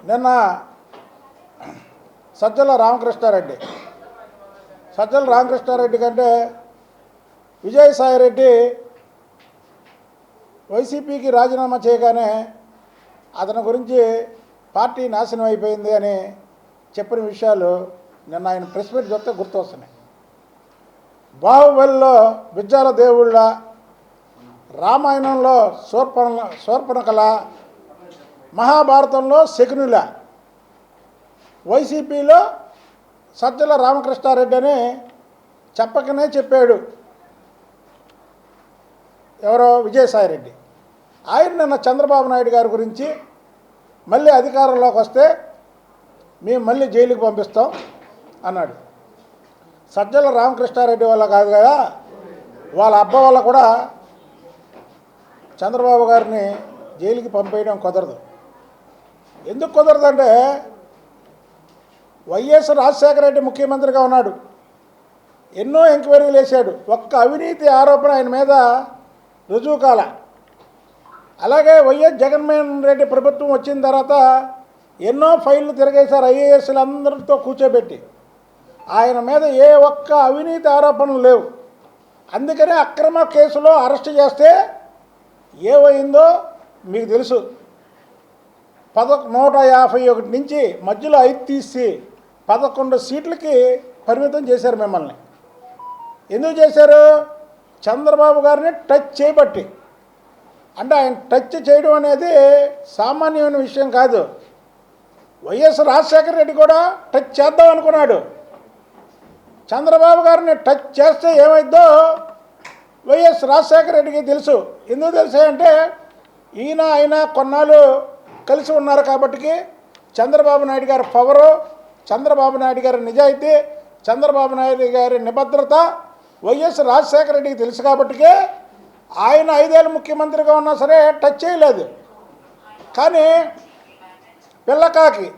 నిన్న సజ్జల రామకృష్ణారెడ్డి కంటే విజయసాయిరెడ్డి వైసీపీకి రాజీనామా చేయగానే అతని గురించి పార్టీ నాశనం అయిపోయింది అని చెప్పిన విషయాలు నిన్న ఆయన ప్రెస్ మీట్ చూస్తే గుర్తొస్తున్నాయి. బాహుబలిలో బిజ్జాల దేవుళ్ళ, రామాయణంలో శూర్పణఖల, మహాభారతంలో శకునుల, వైసీపీలో సజ్జల రామకృష్ణారెడ్డి అని చెప్పకనే చెప్పాడు ఎవరో విజయసాయిరెడ్డి. ఆయన నిన్న చంద్రబాబు నాయుడు గారి గురించి మళ్ళీ అధికారంలోకి వస్తే మేము మళ్ళీ జైలుకి పంపిస్తాం అన్నాడు. సజ్జల రామకృష్ణారెడ్డి వల్ల కాదు కదా, వాళ్ళ అబ్బ వల్ల కూడా చంద్రబాబు గారిని జైలుకి పంపేయడం కుదరదు. ఎందుకు కుదరదంటే వైఎస్ రాజశేఖర రెడ్డి ముఖ్యమంత్రిగా ఉన్నాడు, ఎన్నో ఎంక్వైరీలు వేశాడు, ఒక్క అవినీతి ఆరోపణ ఆయన మీద రుజువు కాల. అలాగే వైఎస్ జగన్మోహన్ రెడ్డి ప్రభుత్వం వచ్చిన తర్వాత ఎన్నో ఫైళ్ళు తిరగేశారు ఐఏఎస్లు అందరితో కూర్చోబెట్టి, ఆయన మీద ఏ ఒక్క అవినీతి ఆరోపణలు లేవు. అందుకనే అక్రమ కేసులో అరెస్ట్ చేస్తే ఏమైందో మీకు తెలుసు. 151 నుంచి మధ్యలో 5 తీసి 11 సీట్లకి పరిమితం చేశారు మిమ్మల్ని. ఎందుకు చేశారు? చంద్రబాబు గారిని టచ్ చేయబట్టి. అంటే ఆయన టచ్ చేయడం అనేది సామాన్యమైన విషయం కాదు. వైఎస్ రాజశేఖర రెడ్డి కూడా టచ్ చేద్దాం అనుకున్నాడు. చంద్రబాబు గారిని టచ్ చేస్తే ఏమైందో వైఎస్ రాజశేఖర రెడ్డికి తెలుసు. ఎందుకు తెలుసు అంటే ఆయన కొన్నాళ్ళు కలిసి ఉన్నారు కాబట్టి చంద్రబాబు నాయుడు గారి పవరు, చంద్రబాబు నాయుడు గారి నిజాయితీ, చంద్రబాబు నాయుడు గారి నిబద్ధత వైఎస్ రాజశేఖర రెడ్డికి తెలుసు కాబట్టికే ఆయన 5 ఏళ్ళు ముఖ్యమంత్రిగా ఉన్నా సరే టచ్ చేయలేదు. కానీ పిల్లకాకి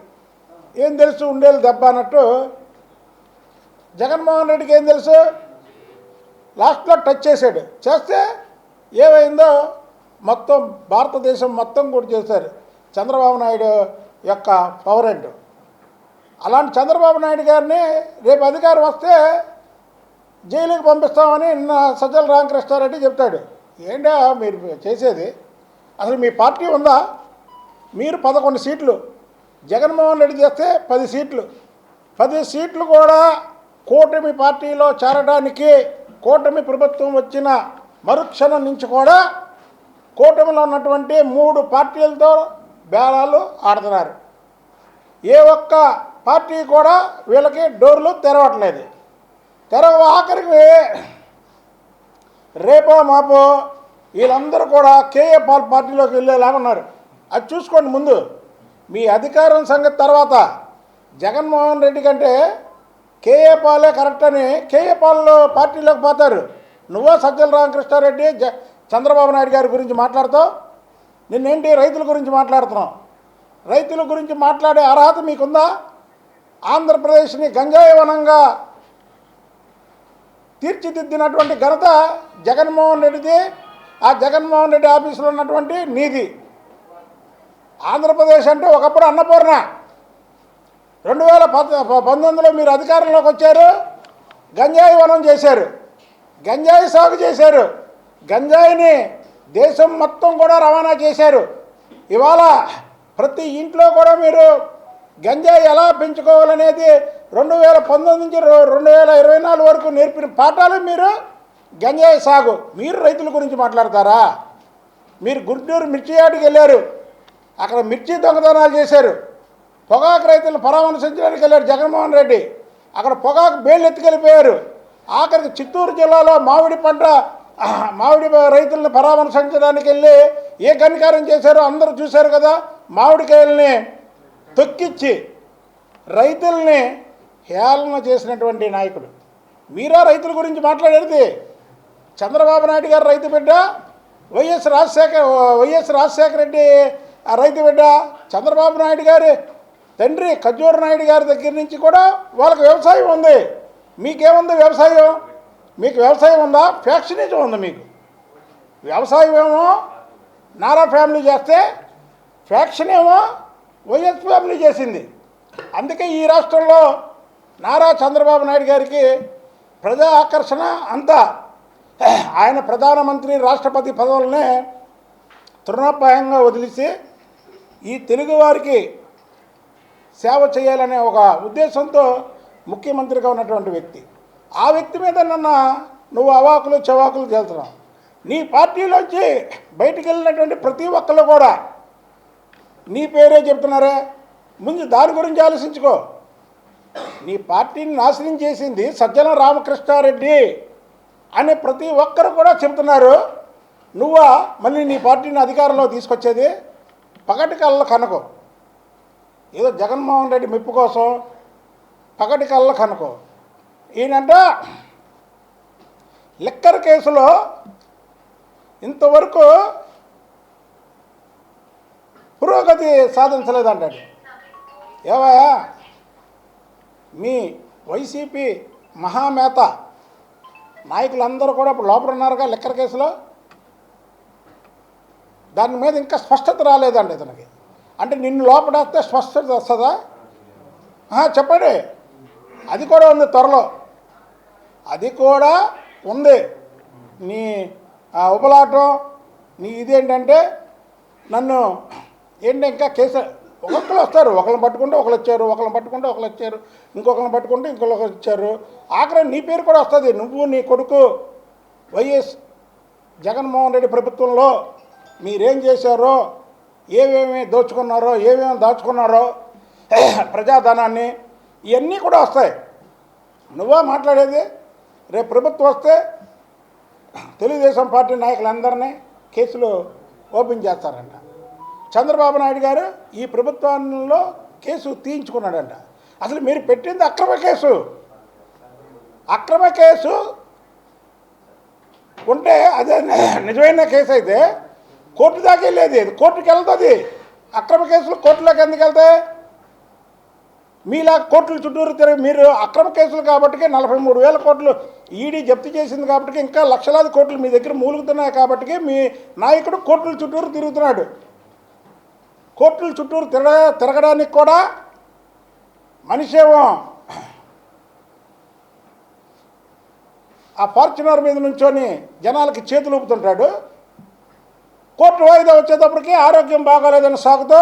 ఏం తెలుసు, ఉండేది దెబ్బ అన్నట్టు జగన్మోహన్ రెడ్డికి ఏం తెలుసు, లాస్ట్లో టచ్ చేశాడు. చేస్తే ఏమైందో మొత్తం భారతదేశం మొత్తం కూడా చేశారు చంద్రబాబు నాయుడు యొక్క పవర్ ఏంటో. అలాంటి చంద్రబాబు నాయుడు గారిని రేపు అధికారం వస్తే జైలుకి పంపిస్తామని నిన్న సజ్జల రామకృష్ణారెడ్డి చెప్తాడు. ఏంటా మీరు చేసేది? అసలు మీ పార్టీ ఉందా? మీరు 11 సీట్లు, జగన్మోహన్ రెడ్డి చేస్తే 10 సీట్లు. 10 సీట్లు కూడా కూటమి పార్టీలో చేరడానికి కూటమి ప్రభుత్వం వచ్చిన మరుక్షణం నుంచి కూడా కూటమిలో ఉన్నటువంటి 3 పార్టీలతో బేరాలు ఆడుతున్నారు. ఏ ఒక్క పార్టీ కూడా వీళ్ళకి డోర్లు తెరవట్లేదు. ఆఖరికి రేపో మాపో వీళ్ళందరూ కూడా కేఏ పాల్ పార్టీలోకి వెళ్ళేలాగా ఉన్నారు. అది చూసుకోండి. ముందు మీ అధికారం సంగతి తర్వాత. జగన్మోహన్ రెడ్డి కంటే కేఏ పాలే కరెక్ట్ అని కేఏ పాల్ పార్టీలోకి పోతారు. నువ్వో సజ్జల రామకృష్ణారెడ్డి చంద్రబాబు నాయుడు గారి గురించి మాట్లాడతావు. నిన్నేంటి రైతుల గురించి మాట్లాడుతున్నావు? రైతుల గురించి మాట్లాడే అర్హత మీకుందా? ఆంధ్రప్రదేశ్ని గంజాయి వనంగా తీర్చిదిద్దినటువంటి ఘనత జగన్మోహన్ రెడ్డిది. ఆ జగన్మోహన్ రెడ్డి ఆఫీసులో ఉన్నటువంటి నీది. ఆంధ్రప్రదేశ్ అంటే ఒకప్పుడు అన్నపూర్ణ. 2019లో మీరు అధికారంలోకి వచ్చారు, గంజాయి వనం చేశారు, గంజాయి సాగు చేశారు, గంజాయిని దేశం మొత్తం కూడా రవాణా చేశారు. ఇవాళ ప్రతి ఇంట్లో కూడా మీరు గంజాయి ఎలా పెంచుకోవాలనేది 2019 నుంచి 2024 వరకు నేర్పిన పాఠాలు మీరు గంజాయి సాగు. మీరు రైతుల గురించి మాట్లాడతారా? మీరు గుంటూరు మిర్చి యార్డుకి వెళ్ళారు, అక్కడ మిర్చి దొంగతనాలు చేశారు. పొగాకు రైతులను పరామర్శించడానికి వెళ్ళారు జగన్మోహన్ రెడ్డి, అక్కడ పొగాకు బేళ్ళు ఎత్తుకెళ్ళిపోయారు. ఆఖరికి చిత్తూరు జిల్లాలో మామిడి రైతులను పరామర్శించడానికి వెళ్ళి ఏ ఘనకార్యం చేశారో అందరూ చూశారు కదా. మామిడికాయలని తొక్కిచ్చి రైతుల్ని హేళన చేసినటువంటి నాయకుడు మీరా. రైతుల గురించి మాట్లాడేది చంద్రబాబు నాయుడు గారు రైతు బిడ్డ, వైఎస్ రాజశేఖర రెడ్డి రైతు బిడ్డ. చంద్రబాబు నాయుడు గారి తండ్రి ఖర్జూర నాయుడు గారి దగ్గర నుంచి కూడా వాళ్ళకి వ్యవసాయం ఉంది. మీకేముంది వ్యవసాయం? మీకు వ్యవసాయం ఉందా? ఫ్యాక్షనిజం ఉంది మీకు. వ్యవసాయం ఏమో నారా ఫ్యామిలీ చేస్తే, ఫ్యాక్షన్ ఏమో వైఎస్ ఫ్యామిలీ చేసింది. అందుకే ఈ రాష్ట్రంలో నారా చంద్రబాబు నాయుడు గారికి ప్రజా ఆకర్షణ అంతా. ఆయన ప్రధానమంత్రి రాష్ట్రపతి పదవులనే తృణప్రాయంగా వదిలేసి ఈ తెలుగువారికి సేవ చేయాలనే ఒక ఉద్దేశంతో ముఖ్యమంత్రిగా ఉన్నటువంటి వ్యక్తి. ఆ వ్యక్తి మీద నువ్వు అవాకులు చవాకులు చేస్తున్నావు. నీ పార్టీలోంచి బయటికి వెళ్ళినటువంటి ప్రతి ఒక్కళ్ళు కూడా నీ పేరే చెప్తున్నారే. ముందు దాని గురించి ఆలోచించుకో. నీ పార్టీని నాశనం చేసింది సజ్జల రామకృష్ణారెడ్డి అని ప్రతి ఒక్కరు కూడా చెబుతున్నారు. నువ్వా మళ్ళీ నీ పార్టీని అధికారంలో తీసుకొచ్చేది? పగటి కళ్ళ కనుకో. ఏదో జగన్మోహన్ రెడ్డి మెప్పు కోసం పగటి కళ్ళ కనుకో. ఈయనంట లిక్కర్ కేసులో ఇంతవరకు పురోగతి సాధించలేదంటాడు. ఏవయ్యా, మీ వైసీపీ మహామేత నాయకులందరూ కూడా ఇప్పుడు లోపల ఉన్నారుగా లిక్కర్ కేసులో. దాని మీద ఇంకా స్పష్టత రాలేదండి ఇతనికి. అంటే నిన్ను లోపడేస్తే స్పష్టత వస్తుందా? చెప్పండి. అది కూడా ఉంది త్వరలో, అది కూడా ఉంది. నీ ఉపలాటం నీ ఇదేంటంటే నన్ను ఏంటి ఇంకా కేసు ఒక్కొక్కరు వస్తారు. ఒకరిని పట్టుకుంటే ఒకరు వచ్చారు, ఒకరిని పట్టుకుంటే ఒకరు వచ్చారు, ఇంకొకరిని పట్టుకుంటే ఇంకొకరు వచ్చారు. ఆఖరి నీ పేరు కూడా వస్తుంది. నువ్వు నీ కొడుకు వైఎస్ జగన్మోహన్ రెడ్డి ప్రభుత్వంలో మీరేం చేశారో, ఏమేమి దోచుకున్నారో, ఏమేమి దాచుకున్నారో ప్రజాధనాన్ని, ఇవన్నీ కూడా వస్తాయి. నువ్వా మాట్లాడేది? రేపు ప్రభుత్వం వస్తే తెలుగుదేశం పార్టీ నాయకులందరినీ కేసులు ఓపెన్ చేస్తారంట. చంద్రబాబు నాయుడు గారు ఈ ప్రభుత్వంలో కేసు తీయించుకున్నాడంట. అసలు మీరు పెట్టింది అక్రమ కేసు. అక్రమ కేసు ఉంటే అదే నిజమైన కేసు అయితే కోర్టు దాకా వెళ్ళేది. కోర్టుకి వెళ్తుంది. అక్రమ కేసులు కోర్టులోకి ఎందుకు వెళ్తాయి? మీలా కోర్టుల చుట్టూరు తిరిగి మీరు అక్రమ కేసులు కాబట్టి 43,000 కోట్లు ఈడీ జప్తు చేసింది కాబట్టి ఇంకా లక్షలాది కోట్లు మీ దగ్గర మూలుగుతున్నాయి కాబట్టి మీ నాయకుడు కోర్టుల చుట్టూరు తిరుగుతున్నాడు. కోర్టుల చుట్టూరు తిరగడానికి కూడా మనిషి ఏమో ఆ ఫార్చునర్ మీద నుంచొని జనాలకి చేతులు ఊపుతుంటాడు. కోర్టు వాయిదా వచ్చేటప్పటికి ఆరోగ్యం బాగాలేదని సాగుతూ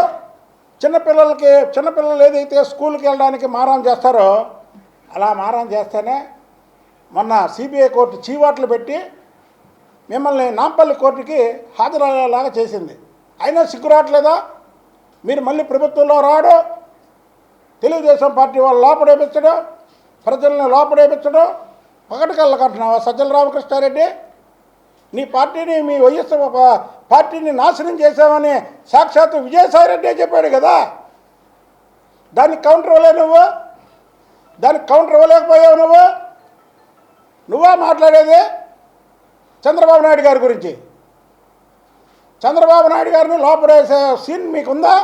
చిన్నపిల్లలు ఏదైతే స్కూల్కి వెళ్ళడానికి మారం చేస్తారో అలా మారం చేస్తేనే మొన్న సిబిఐ కోర్టు చీవాట్లు పెట్టి మిమ్మల్ని నాంపల్లి కోర్టుకి హాజరయ్యేలాగా చేసింది. అయినా సిగ్గురావట్లేదా? మీరు మళ్ళీ ప్రభుత్వంలో రావడం, తెలుగుదేశం పార్టీ వాళ్ళు లోపడేపించడం, ప్రజల్ని లోపడేపించడం, పగటి కళ్ళకంటున్నావా సజ్జల రామకృష్ణారెడ్డి? నీ పార్టీని, మీ వైఎస్ పార్టీని నాశనం చేశామని సాక్షాత్తు విజయసాయిరెడ్డి చెప్పాడు కదా. దానికి కౌంటర్ ఇవ్వలే నువ్వు? దానికి కౌంటర్ ఇవ్వలేకపోయావు నువ్వు? నువ్వా మాట్లాడేది చంద్రబాబు నాయుడు గారి గురించి? చంద్రబాబు నాయుడు గారిని లోపడేసే సీన్ మీకుందా?